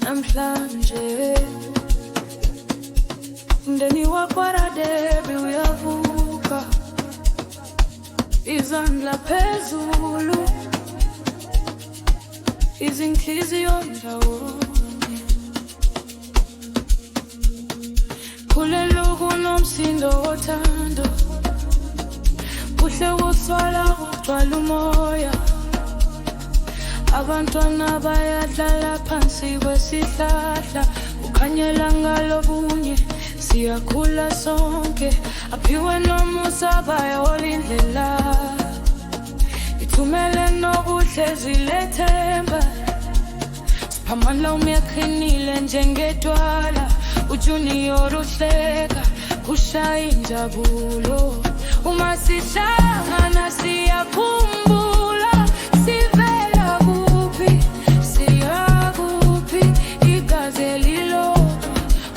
namhlanje. Umndeni wakwaRadebe uyavuka, izandla phezulu, izinhliziyo ndawonye. Kulela kunomsindo wothando, kuhle kuswala kugcwala umoya. Abantwana bayadlala phansi kwesihlahla, kukhanyela ngalobunye, siyakhula sonke. Aphiwe nomusa bayola indlela, ithumele nobuhle zilethemba. Siphamandla umyakhinile njengedwala, uJunior uhleka kushaya injabulo. Uma sihlangana siyakhumbula, sivela kuphi siya kuphi. Igazi elilodwa,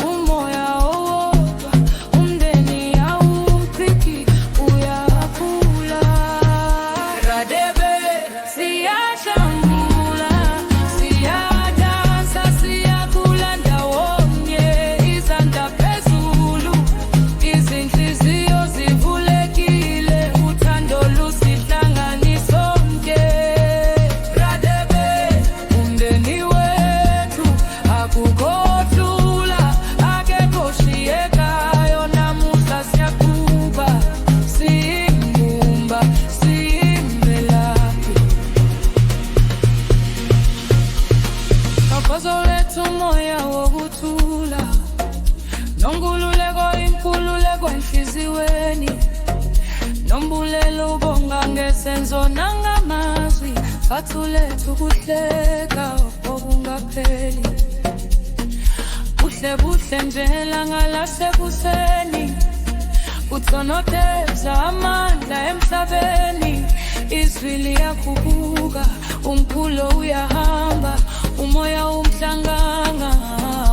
umoya owodwa, umndeni awuphiki uyakhula. Radebe siyahlangula, siyadansa, siyakhula ndawonye. Izandla phezulu, izinhliziyo zivulekile, uthando lusihlangani sonke. Radebe umndeni wethu, akukhohlula, akekho oshiyekayo. Namuhla siyakuba, siyimbumba, siyimvelaphi. Ngaphazo lethu umoya wokuthula, nongululeko, inkululeko enhliziyweni, nombulelo ubonga ngesenzo nangamazwi. Fathu lethu kuhleka okungapheli, buhle buhle njelanga lasekuseni, uthonoteza amandla emhlabeni. Izwi liyakhuphuka, umkhulo uyahamba, umoya umhlangana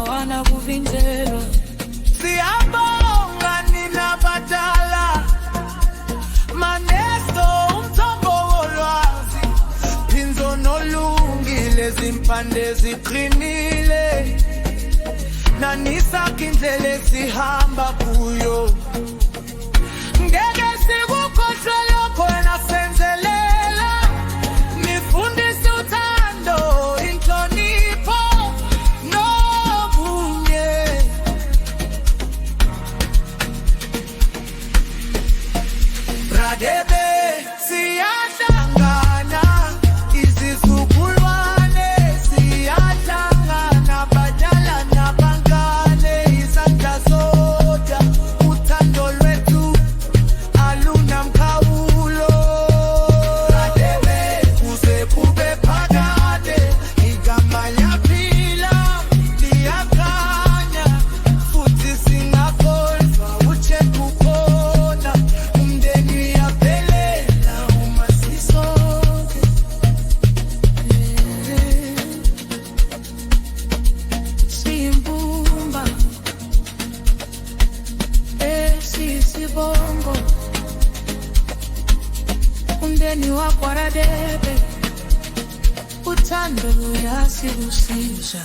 wana kuvinjelwa. Siyabonga nina badala, Manesto umthombo wolwazi, Phinzo nolungile, zimpande ziqinile, nanisakha indlela esihamba kuyo. Ngeke sikukhohlwe lokho wena senzelela, nifundise uthando, inhlonipho nobunye. Radebe siyahlangana, izizukulwane siyahlangana, badala nabangane. Izandla zodwa, uthando lwethu alunamkhawulo. Radebe kuze kube phakade, igama liyaphila, liyakhanya, futhi singakhohlwa uJesu ukhona. Umndeni uyaphelela uma sisonke. Siyimbumba, siyisibongo, umndeni wakwaRadebe, uthando luyasibusisa.